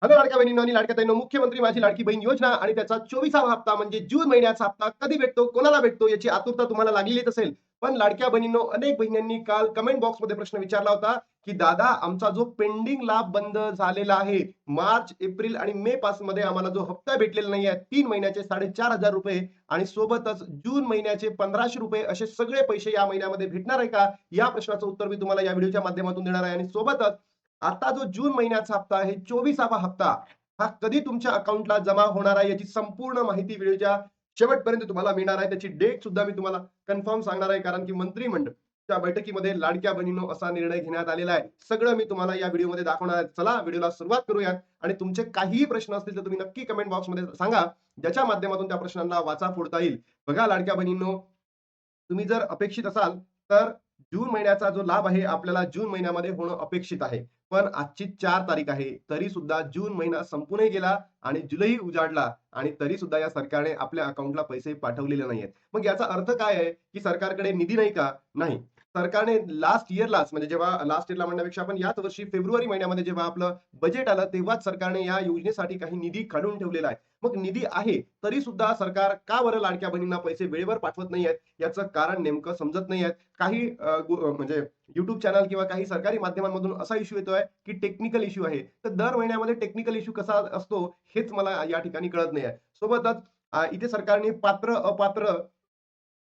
Hello लाडक्या बहिणींनो आणि लाडक्या ताईंनो, मुख्यमंत्री माझी लाडकी बहीण योजना आणि त्याचा 24वा हप्ता म्हणजे जून महिन्याचा हप्ता कधी भेटतो, कोणाला भेटतो याची आतुरता तुम्हाला लागलेलीच असेल. पण लाडक्या बहिणींनो, अनेक बहिणींनी काल कमेंट बॉक्समध्ये प्रश्न विचारला होता, की दादा आमचा जो पेंडिंग लाभ बंद झालेला आहे, मार्च, एप्रिल आणि मे पासूनमध्ये आम्हाला जो हप्ता भेटलेला नाहीये 3 महिन्याचे ₹4,500 आणि सोबतच जून महिन्याचे ₹1,500 असे सगळे पैसे या महिन्यामध्ये भेटणार आहे का? या प्रश्नाचं उत्तर मी तुम्हाला या व्हिडिओच्या माध्यमातून देणार आहे आणि सोबतच आता जो जून महिन्याचा हप्ता आहे 24वा हप्ता हा कधी तुमच्या अकाउंटला जमा होणार आहे याची संपूर्ण माहिती व्हिडिओच्या शेवटपर्यंत तुम्हाला मिळणार आहे. त्याची डेट सुद्धा मी तुम्हाला कन्फर्म सांगणार आहे, कारण की मंत्रिमंडळच्या बैठकीमध्ये लाडक्या बहिणींनो असा निर्णय घेण्यात आलेला आहे. सगळं मी तुम्हाला या व्हिडिओमध्ये दाखवणार आहे. चला व्हिडिओला सुरुवात करूयात आणि तुमचे काहीही प्रश्न असतील तर तुम्ही नक्की कमेंट बॉक्समध्ये सांगा, ज्याच्या माध्यमातून त्या प्रश्नांना वाचा फोडता येईल. बघा लाडक्या बहिणींनो, तुम्ही जर अपेक्षित असाल तर जून महिन्याचा जो लाभ आहे आपल्याला जून महिन्यामध्ये होणं अपेक्षित आहे. पण आजची 4 तारीख आहे. तरी सुद्धा जून महिना संपूनही गेला आणि जुलैही उजाडला आणि तरी सुद्धा या सरकारने आपल्या अकाउंटला पैसे पाठवलेले नाहीयेत. मग याचा अर्थ काय आहे, की सरकारकडे निधी नाही का? नाही. सरकारने लास्ट इयरलाच, म्हणजे जेव्हा लास्ट इयरला म्हणण्यापेक्षा आपण याच वर्षी फेब्रुवारी महिन्यामध्ये जेव्हा आपलं बजेट आलं, तेव्हाच सरकारने या योजनेसाठी काही निधी काढून ठेवलेला आहे. मग निधी आहे, तरी सुद्धा सरकार का बरं लाडक्या बहिणींना पैसे वेळेवर पाठवत नाहीयेत? याचं कारण नेमकं समजत नाहीये. काही म्हणजे YouTube चॅनल किंवा काही सरकारी माध्यमांमधून असा इश्यू येतोय, की टेक्निकल इश्यू आहे. तर दर महिन्यामध्ये टेक्निकल इश्यू कसा असतो हेच मला या ठिकाणी कळत नाहीये. सोबतच इथे सरकारने पात्र, अपात्र,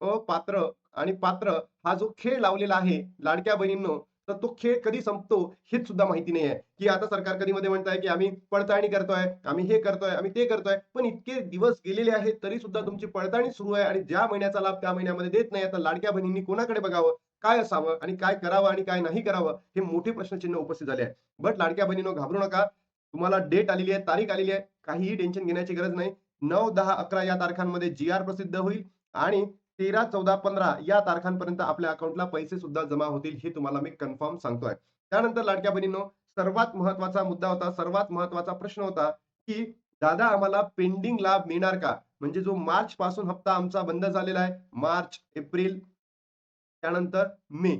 अपात्र आणि पात्र हा जो खेळ लावलेला आहे लाडक्या बहिणींनो, तर तो खेळ कधी संपतो हेच सुद्धा माहिती नाहीये. की आता सरकार कधी-मध्ये म्हणताय, की आम्ही पडताळणी करतोय, आम्ही हे करतोय, आम्ही ते करतोय. पण इतके दिवस गेलेले आहेत तरी सुद्धा तुमची पडताळणी सुरू आहे आणि ज्या महिन्याचा लाभ त्या महिन्यामध्ये देत नाही. तर लाडक्या बहिणींनी कोणाकडे बघावं? काय असावं आणि काय करावं आणि काय नाही करावं? हे मोठे प्रश्नचिन्ह उपस्थित झाले आहे. बट लाडक्या बहिणींनो, घाबरू नका. तुम्हाला डेट आलेली आहे, तारीख आलेली आहे. काहीही टेन्शन घेण्याची गरज नाही. 9, 10, 11 या तारखांमध्ये जी-आर प्रसिद्ध होईल आणि 13, 14, 15 या तारखांपर्यंत आपल्या अकाउंटला पैसे सुद्धा जमा होतील, हे तुम्हाला मी कन्फर्म सांगतोय. त्यानंतर लाडक्या बहिणींनो, सर्वात महत्वाचा मुद्दा होता, सर्वात महत्वाचा प्रश्न होता, की दादा आम्हाला पेंडिंग लाभ मिळणार का? म्हणजे जो मार्च पासून हप्ता आमचा बंद झालेला आहे. मार्च, एप्रिल त्यानंतर मे.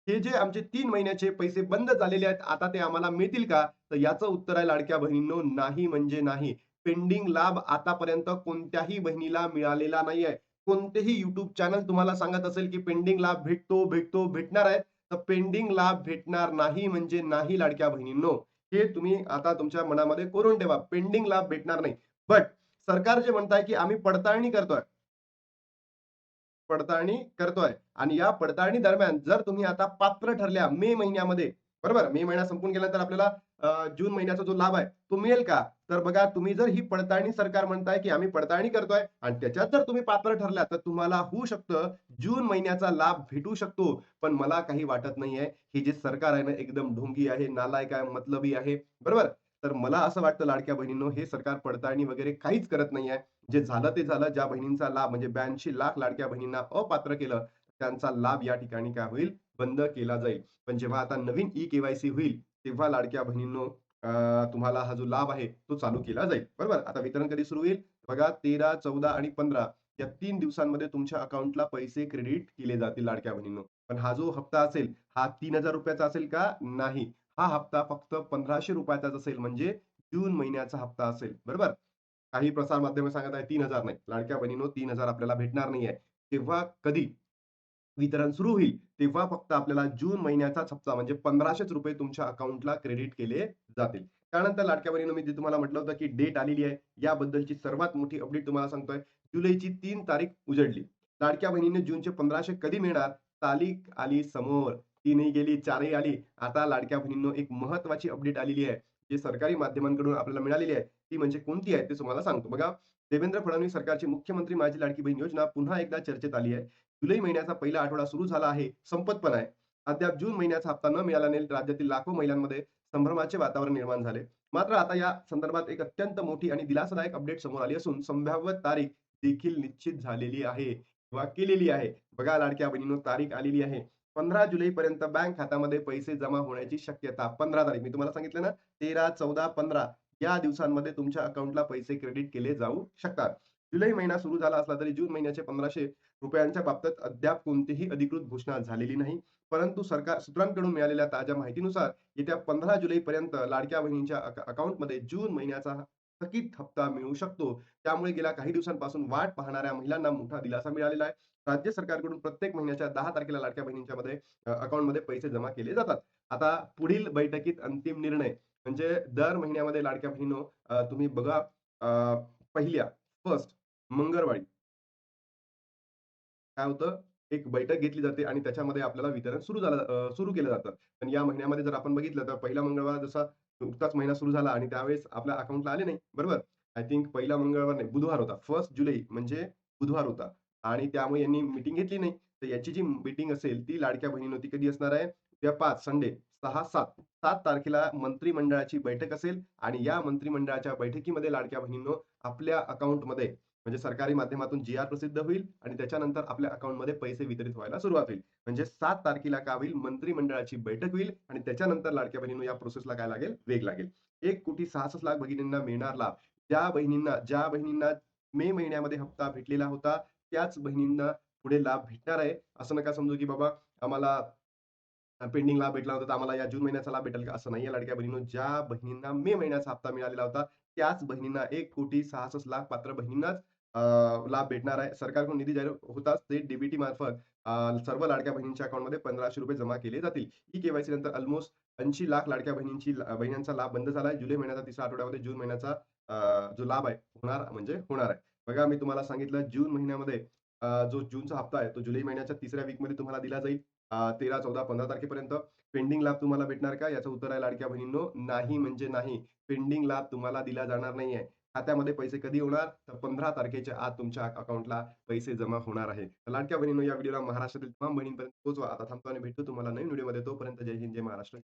हे जे आमचे 3 महिन्याचे पैसे बंद झालेले आहेत, आता ते आम्हाला मिळतील का? तर याचं उत्तर आहे लाडक्या बहिणींनो, नाही म्हणजे नाही. पेंडिंग लाभ आतापर्यंत कोणत्याही बहिणीला मिळालेला नाहीये. कोणतेही YouTube चॅनल तुम्हाला सांगत असेल, की पेंडिंग लाभ भेटतो, भेटतो, भेटणार आहे. तर पेंडिंग लाभ भेटणार नाही म्हणजे नाही लाडक्या बहिणींनो. हे तुम्ही आता तुमच्या मनामध्ये कोरून ठेवा. पेंडिंग लाभ भेटणार नाही. बट सरकार जे म्हणताय, की आम्ही पडताळणी करतोय. पडताळणी करतोय आणि या पडताळणी दरम्यान जर तुम्ही आता पात्र ठरल्या मे महिन्यामध्ये, बरोबर? मे महिना संपून गेल्यानंतर आपल्याला जून महिन्याचा जो लाभ आहे तो मिळेल का? तर बघा, तुम्ही जर ही पडताळणी, सरकार म्हणताय की आम्ही पडताळणी करतोय आणि त्याच्यात जर तुम्ही पात्र ठरल्या तर तुम्हाला होऊ शकतं जून महिन्याचा लाभ भेटू शकतो. पण मला काही वाटत नाहीये. हे जे सरकार आहे ना, एकदम ढोंगी आहे, नालायक आहे, मतलबी आहे. बरोबर? तर मला असं वाटतं लाडक्या बहिणींनो, हे सरकार पडताळणी वगैरे काहीच करत नाहीये. जे झालं ते झालं. ज्या बहिणींचा लाभ म्हणजे 82 लाख लाडक्या बहिणींना अपात्र केलं, त्यांचा लाभ या ठिकाणी काय होईल? बंद केला जाईल. पण जेव्हा आता नवीन ई-के-वाय-सी होईल, तेव्हा लाडक्या बहिणींनो, तुम्हाला हा जो लाभ आहे, तो चालू केला जाईल. बरोबर? आता वितरण कधी सुरू होईल? बघा, 13, 14 आणि 15 या 3 दिवसांमध्ये तुमच्या अकाउंटला पैसे क्रेडिट केले जातील लाडक्या बहिणींनो. पण हा जो हप्ता असेल, हा ₹3000 चा असेल का? नाही. हा हप्ता फक्त ₹1500 चाच असेल, म्हणजे जून महिन्याचा हप्ता असेल. बरोबर? काही प्रसार माध्यमं सांगत आहे 3,000 नाही. लाडक्या बहिणींनो, 3,000 आपल्याला भेटणार नाहीये. तेव्हा कधी वितरण सुरू होईल, तेव्हा फक्त आपल्याला जून महिन्याचाच हप्ता म्हणजे ₹1500 तुमच्या अकाउंटला क्रेडिट केले जातील. त्यानंतर लाडक्या बहिणींनो, मी जे तुम्हाला म्हटलं होतं, की डेट आलेली आहे. याबद्दलची सर्वात मोठी अपडेट तुम्हाला सांगतोय. जुलैची 3 तारीख उजडली. लाडक्या बहिणींनो, जूनचे 1500 कधी मिळणार? तारीख आली समोर. 3 गेली, 4 आली. आता लाडक्या बहिणींनो, एक महत्त्वाची अपडेट आलेली आहे. जी सरकारी माध्यमांकडून आपल्याला मिळालेली आहे. ती म्हणजे कोणती आहे ते तुम्हाला सांगतो. बघा, देवेंद्र फडणवीस सरकारची मुख्यमंत्री माझी लाडकी बहीण योजना पुन्हा एकदा चर्चेत आली आहे. जुलै महिन्याचा पहिला आठवडा सुरू झाला आहे, संपत पण आहे. अद्याप जून महिन्याचा हप्ता न मिळाल्याने राज्यातील लाखो महिलांमध्ये संभ्रमाचे वातावरण निर्माण झाले. मात्र आता या संदर्भात एक अत्यंत मोठी आणि दिलासादायक अपडेट समोर आली असून संभाव्य तारीख देखील निश्चित झालेली आहे किंवा केलेली आहे. बघा लाडक्या बहिणींनो, तारीख आलेली आहे. 15 जुलैपर्यंत बँक खात्यामध्ये पैसे जमा होण्याची शक्यता. 15 तारीख मी तुम्हाला सांगितलं ना, 13, 14, 15 या दिवसांमध्ये तुमच्या अकाउंटला पैसे क्रेडिट केले जाऊ शकतात. जुलै महिना सुरू झाला असला तरी जून महिन्याचे ₹1500 बाबतीत अद्याप कोणतीही अधिकृत घोषणा झालेली नाही. परंतु सरकार सूत्रांकडून मिळालेल्या ताज्या माहितीनुसार येत्या 15 जुलैपर्यंत लाडक्या बहिणींच्या अकाउंटमध्ये जून महिन्याचा थकीत हप्ता मिळू शकतो. त्यामुळे गेल्या काही दिवसांपासून वाट पाहणाऱ्या महिलांना मोठा दिलासा मिळालेला आहे. राज्य सरकारकडून प्रत्येक महिन्याच्या 10 तारखेला लाडक्या बहिणींच्या अकाउंटमध्ये पैसे जमा केले जातात. आता पुढील बैठकीत अंतिम निर्णय म्हणजे दर महिन्यामध्ये लाडक्या बहिणीनो तुम्ही बघा पहिल्या फर्स्ट मंगळवारी काय होतं, एक बैठक घेतली जाते आणि त्याच्यामध्ये आपल्याला वितरण सुरू केलं जातं. पण या महिन्यामध्ये जर आपण बघितलं तर पहिला मंगळवार जसा नुकताच महिना सुरू झाला आणि त्यावेळेस आपल्या अकाउंटला आले नाही, बरोबर? आय थिंक पहिला मंगळवार नाही, बुधवार होता. 1 जुलै म्हणजे बुधवार होता आणि त्यामुळे यांनी मीटिंग घेतली नाही. तर याची जी मीटिंग असेल ती लाडक्या बहिणींनो ती कधी असणार आहे? उद्या 5 संडे 6, 7 तारखेला मंत्रिमंडळाची बैठक असेल आणि या मंत्रिमंडळाच्या बैठकीमध्ये लाडक्या बहिणींनो आपल्या अकाउंटमध्ये म्हणजे सरकारी माध्यमातून जी-आर प्रसिद्ध होईल आणि त्याच्यानंतर आपल्या अकाउंटमध्ये पैसे वितरित व्हायला सुरुवात होईल. म्हणजे 7 तारखेला काय होईल, मंत्रिमंडळाची बैठक होईल आणि त्याच्यानंतर लाडक्या बहिणींनो या प्रोसेसला काय लागेल, वेग लागेल. 1,66,00,000 भगिनींना मिळणार लाभ. ज्या बहिणींना मे महिन्यामध्ये हप्ता भेटलेला होता, त्याच बहिणींना पुढे लाभ भेटणार आहे. असं नका समजू, की बाबा आम्हाला पेंडिंग लाभ भेटला होता, तर आम्हाला या जून महिन्याचा लाभ भेटेल का? असं नाहीये लाडक्या बहिणींनो. ज्या बहिणींना मे महिन्याचा हप्ता मिळालेला होता, त्याच बहिणींना 1,66,00,000 पात्र बहिणींनाच लाभ भेटणार आहे. सरकारकडून निधी जाहीर होताच ते डी मार्फत सर्व लाडक्या बहिणींच्या अकाउंटमध्ये ₹1,500 जमा केले जातील. ई-के-वाय-सी नंतर अल्मोस्ट 80,00,000 लाडक्या बहिणींचा लाभ बंद झाला आहे. जुलै महिन्याचा तिसऱ्या आठवड्यामध्ये जून महिन्याचा जो लाभ आहे होणार आहे. बघा मी तुम्हाला सांगितलं जून महिन्यामध्ये जो जूनचा हप्ता आहे, तो जुलै महिन्याच्या तिसऱ्या वीकमध्ये तुम्हाला दिला जाईल. 13, 14, 15 तारखेपर्यंत. पेंडिंग लाभ तुम्हाला भेटणार का? याचं उत्तर आहे लाडक्या बहिणींनो, नाही म्हणजे नाही. पेंडिंग लाभ तुम्हाला दिला जाणार नाहीये. खात्यामध्ये पैसे कधी होणार? तर 15 तारखेच्या आत तुमच्या अकाउंटला पैसे जमा होणार आहे. तर लाडक्या बहिणींनो, या व्हिडिओला महाराष्ट्रातील तमाम बहिणींपर्यंत पोहोचवा. आता थांबतो आणि भेटतो तुम्हाला नवीन व्हिडिओमध्ये. तोपर्यंत जय हिंद, जय महाराष्ट्र.